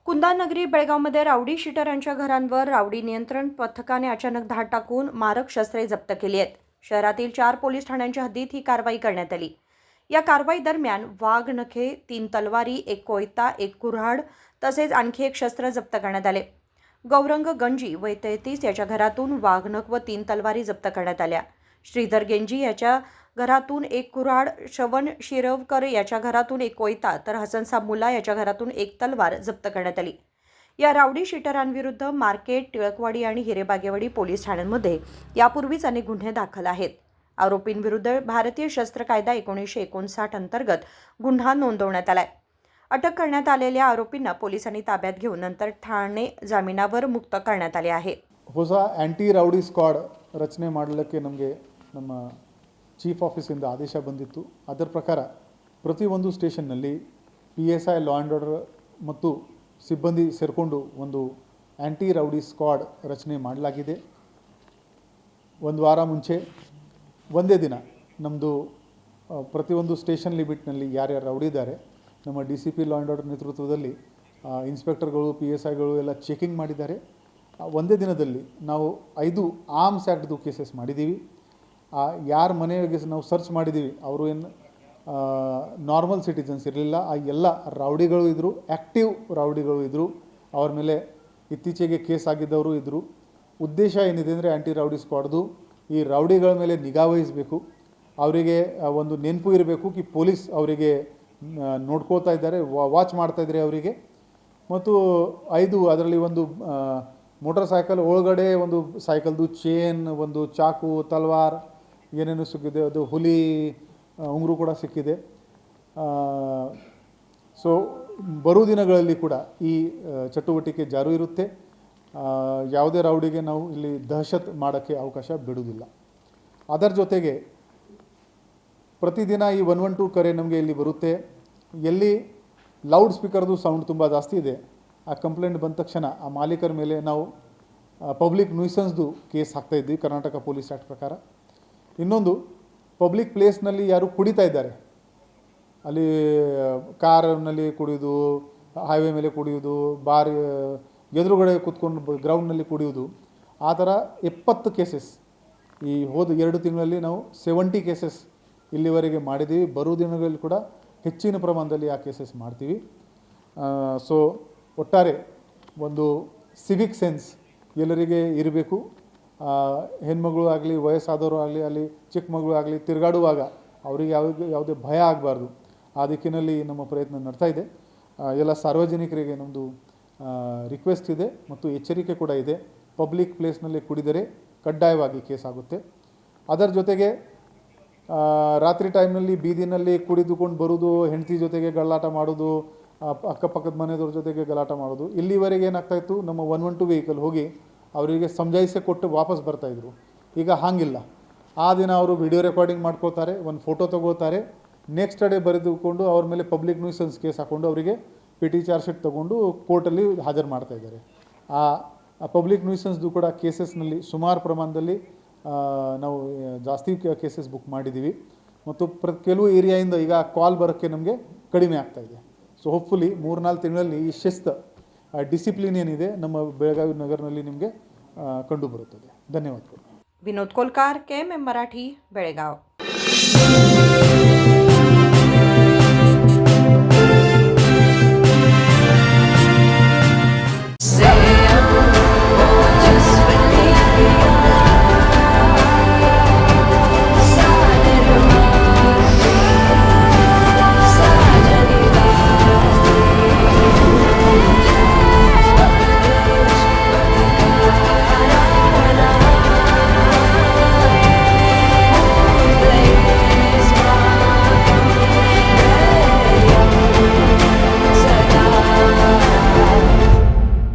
कुंदानगरी बेळगावमध्ये rowdy शीटरांच्या घरांवर rowdy नियंत्रण पथकाने अचानक धाड टाकून मारक शस्त्रे जप्त केली आहेत. शहरातील 4 पोलीस ठाण्यांच्या हद्दीत ही कारवाई करण्यात आली. या कारवाई दरम्यान वाघ नखे, 3 तलवारी, 1 कोयता, 1 कुऱ्हाड तसेच आणखी 1 शस्त्र जप्त करण्यात आले. गौरंग गंजी वय 33 याच्या घरातून वाघनख व 3 तलवारी जप्त करण्यात आल्या. श्रीधर गेंजी याच्या घरातून 1 कुऱ्हाड, श्रवण शिरवकर याच्या घरातून 1 कोयता तर हसनसाब मुल्ला याच्या घरातून 1 तलवार जप्त करण्यात आली. या रावडी शीटरांविरुद्ध मार्केट, टिळकवाडी आणि हिरेबागेवाडी पोलीस ठाण्यांमध्ये यापूर्वीच अनेक गुन्हे दाखल आहेत. आरोपींविरुद्ध भारतीय शस्त्र कायदा 1959 अंतर्गत गुन्हा नोंदवण्यात आलाय. अटक करण्यात आलेल्या आरोपींना पोलिसांनी ताब्यात घेऊन नंतर ठाणे जामिनावर मुक्त करण्यात आले आहे. ಹೊಸ ಆ್ಯಂಟಿ ರೌಡಿ ಸ್ಕ್ವಾಡ್ ರಚನೆ ಮಾಡಲಿಕ್ಕೆ ನಮಗೆ ನಮ್ಮ ಚೀಫ್ ಆಫೀಸಿಂದ ಆದೇಶ ಬಂದಿತ್ತು. ಅದರ ಪ್ರಕಾರ ಪ್ರತಿಯೊಂದು ಸ್ಟೇಷನ್ನಲ್ಲಿ PSI ಲಾ ಆ್ಯಂಡ್ ಆರ್ಡರ್ ಮತ್ತು ಸಿಬ್ಬಂದಿ ಸೇರಿಕೊಂಡು ಒಂದು ಆ್ಯಂಟಿ ರೌಡಿ ಸ್ಕ್ವಾಡ್ ರಚನೆ ಮಾಡಲಾಗಿದೆ. ಒಂದು ವಾರ ಮುಂಚೆ ಒಂದೇ ದಿನ ನಮ್ಮದು ಪ್ರತಿಯೊಂದು ಸ್ಟೇಷನ್ ಲಿಮಿಟ್ನಲ್ಲಿ ಯಾರ್ಯಾರು ರೌಡಿ ಇದ್ದಾರೆ ನಮ್ಮ DCP ಲಾ ಆ್ಯಂಡ್ ಆರ್ಡರ್ ನೇತೃತ್ವದಲ್ಲಿ ಇನ್ಸ್ಪೆಕ್ಟರ್ಗಳು PSIಗಳು ಎಲ್ಲ ಚೆಕಿಂಗ್ ಮಾಡಿದ್ದಾರೆ. ಒಂದೇ ದಿನದಲ್ಲಿ ನಾವು 5 ಆರ್ಮ್ಸ್ ಆ್ಯಕ್ಟ್ದು ಕೇಸಸ್ ಮಾಡಿದ್ದೀವಿ. ಯಾರ ಮನೆಗೆ ನಾವು ಸರ್ಚ್ ಮಾಡಿದ್ದೀವಿ ಅವರು ಏನು ನಾರ್ಮಲ್ ಸಿಟಿಜನ್ಸ್ ಇರಲಿಲ್ಲ. ಆ ಎಲ್ಲ ರೌಡಿಗಳು ಇದ್ದರು, ಆ್ಯಕ್ಟಿವ್ ರೌಡಿಗಳು ಇದ್ದರು. ಅವ್ರ ಮೇಲೆ ಇತ್ತೀಚೆಗೆ ಕೇಸ್ ಆಗಿದ್ದವರು ಇದ್ದರು. ಉದ್ದೇಶ ಏನಿದೆ ಅಂದರೆ ಆ್ಯಂಟಿ ರೌಡಿ ಸ್ಕ್ವಾಡ್ದು ಈ ರೌಡಿಗಳ ಮೇಲೆ ನಿಗಾ ವಹಿಸಬೇಕು. ಅವರಿಗೆ ಒಂದು ನೆನಪು ಇರಬೇಕು ಕಿ ಪೊಲೀಸ್ ಅವರಿಗೆ ನೋಡ್ಕೋತಾ ಇದ್ದಾರೆ, ವಾಚ್ ಮಾಡ್ತಾಯಿದ್ದಾರೆ ಅವರಿಗೆ. ಮತ್ತು 5 ಅದರಲ್ಲಿ ಒಂದು ಮೋಟರ್ ಸೈಕಲ್ ಒಳಗಡೆ ಒಂದು ಸೈಕಲ್ದು ಚೇನ್, ಒಂದು ಚಾಕು, ತಲ್ವಾರ್ ಏನೇನು ಸಿಕ್ಕಿದೆ, ಅದು ಹುಲಿ ಉಂಗುರು ಕೂಡ ಸಿಕ್ಕಿದೆ. ಸೊ ಬರೋ ದಿನಗಳಲ್ಲಿ ಕೂಡ ಈ ಚಟುವಟಿಕೆ ಜಾರು ಇರುತ್ತೆ. ಯಾವುದೇ ರೌಡಿಗೆ ನಾವು ಇಲ್ಲಿ ದಹಶತ್ ಮಾಡೋಕ್ಕೆ ಅವಕಾಶ ಬಿಡುವುದಿಲ್ಲ. ಅದರ ಜೊತೆಗೆ ಪ್ರತಿದಿನ ಈ 112 ಕರೆ ನಮಗೆ ಇಲ್ಲಿ ಬರುತ್ತೆ. ಎಲ್ಲಿ ಲೌಡ್ ಸ್ಪೀಕರ್ದು ಸೌಂಡ್ ತುಂಬ ಜಾಸ್ತಿ ಇದೆ, ಆ ಕಂಪ್ಲೇಂಟ್ ಬಂದ ತಕ್ಷಣ ಆ ಮಾಲೀಕರ ಮೇಲೆ ನಾವು ಪಬ್ಲಿಕ್ ನ್ಯೂಸೆನ್ಸ್ದು ಕೇಸ್ ಹಾಕ್ತಾಯಿದ್ವಿ ಕರ್ನಾಟಕ ಪೊಲೀಸ್ ಆ್ಯಕ್ಟ್ ಪ್ರಕಾರ. ಇನ್ನೊಂದು, ಪಬ್ಲಿಕ್ ಪ್ಲೇಸ್ನಲ್ಲಿ ಯಾರು ಕುಡಿತಾ ಇದ್ದಾರೆ, ಅಲ್ಲಿ ಕಾರಿನಲ್ಲಿ ಕುಡಿಯೋದು, ಹೈವೇ ಮೇಲೆ ಕುಡಿಯೋದು, ಬಾರ್ ಎದುರುಗಡೆ ಕೂತ್ಕೊಂಡು ಗ್ರೌಂಡ್ನಲ್ಲಿ ಕುಡಿಯೋದು, ಆ ಥರ 70 ಕೇಸಸ್ ಈ ಹೋದ 2 ತಿಂಗಳಲ್ಲಿ ನಾವು 70 ಕೇಸಸ್ ಇಲ್ಲಿವರೆಗೆ ಮಾಡಿದ್ದೀವಿ. ಬರೋ ದಿನಗಳಲ್ಲಿ ಕೂಡ ಹೆಚ್ಚಿನ ಪ್ರಮಾಣದಲ್ಲಿ ಆ ಕೇಸಸ್ ಮಾಡ್ತೀವಿ. ಸೊ ಒಟ್ಟಾರೆ ಒಂದು ಸಿವಿಕ್ ಸೆನ್ಸ್ ಎಲ್ಲರಿಗೆ ಇರಬೇಕು. ಹೆಣ್ಮಗಳು ಆಗಲಿ, ವಯಸ್ಸಾದವರು ಆಗಲಿ, ಅಲ್ಲಿ ಚಿಕ್ಕ ಮಗಳು ಆಗಲಿ ತಿರುಗಾಡುವಾಗ ಅವರಿಗೆ ಯಾವುದೇ ಭಯ ಆಗಬಾರ್ದು. ಆ ದಿಕ್ಕಿನಲ್ಲಿ ನಮ್ಮ ಪ್ರಯತ್ನ ನಡ್ತಾ ಇದೆ. ಎಲ್ಲ ಸಾರ್ವಜನಿಕರಿಗೆ ನಮ್ಮದು ರಿಕ್ವೆಸ್ಟ್ ಇದೆ ಮತ್ತು ಎಚ್ಚರಿಕೆ ಕೂಡ ಇದೆ. ಪಬ್ಲಿಕ್ ಪ್ಲೇಸ್ನಲ್ಲಿ ಕುಡಿದರೆ ಕಡ್ಡಾಯವಾಗಿ ಕೇಸ್ ಆಗುತ್ತೆ. ಅದರ ಜೊತೆಗೆ ರಾತ್ರಿ ಟೈಮ್ನಲ್ಲಿ ಬೀದಿನಲ್ಲಿ ಕುಡಿದುಕೊಂಡು ಬರೋದು, ಹೆಂಡತಿ ಜೊತೆಗೆ ಗಲಾಟ ಮಾಡೋದು, ಅಕ್ಕಪಕ್ಕದ ಮನೆಯವ್ರ ಜೊತೆಗೆ ಗಲಾಟ ಮಾಡೋದು, ಇಲ್ಲಿವರೆಗೆ ಏನಾಗ್ತಾಯಿತ್ತು, ನಮ್ಮ 112 ವೆಹಿಕಲ್ ಹೋಗಿ ಅವರಿಗೆ ಸಮಜಾಯಿಸಿ ಕೊಟ್ಟು ವಾಪಸ್ ಬರ್ತಾಯಿದ್ರು. ಈಗ ಹಾಗಿಲ್ಲ. ಆ ದಿನ ಅವರು ವಿಡಿಯೋ ರೆಕಾರ್ಡಿಂಗ್ ಮಾಡ್ಕೋತಾರೆ, ಒಂದು ಫೋಟೋ ತೊಗೋತಾರೆ, ನೆಕ್ಸ್ಟ್ ಡೇ ಬರೆದುಕೊಂಡು ಅವ್ರ ಮೇಲೆ ಪಬ್ಲಿಕ್ ನ್ಯೂಸೆನ್ಸ್ ಕೇಸ್ ಹಾಕ್ಕೊಂಡು ಅವರಿಗೆ PT ಚಾರ್ಜ್ ಶೀಟ್ ತೊಗೊಂಡು ಕೋರ್ಟಲ್ಲಿ ಹಾಜರು ಮಾಡ್ತಾಯಿದ್ದಾರೆ. ಆ ಪಬ್ಲಿಕ್ ನ್ಯೂಸೆನ್ಸ್ದು ಕೂಡ ಕೇಸಸ್ನಲ್ಲಿ ಸುಮಾರು ಪ್ರಮಾಣದಲ್ಲಿ ನಾವು ಜಾಸ್ತಿ ಕೇಸಸ್ ಬುಕ್ ಮಾಡಿದ್ದೀವಿ. ಮತ್ತು ಕೆಲವು ಏರಿಯಾಯಿಂದ ಈಗ ಕಾಲ್ ಬರೋಕ್ಕೆ ನಮಗೆ ಕಡಿಮೆ ಆಗ್ತಾಯಿದೆ. ಸೊ ಹೋಪ್ಫುಲಿ 3-4 ತಿಂಗಳಲ್ಲಿ ಈ ಶಿಸ್ತು, ಡಿಸಿಪ್ಲಿನ್ ಏನಿದೆ ನಮ್ಮ ಬೆಳಗಾವಿ ನಗರದಲ್ಲಿ ನಿಮಗೆ ಕಂಡು ಬರುತ್ತದೆ. ಧನ್ಯವಾದಗಳು. विनोद कोलकार, KMM मराठी, बेळगाव.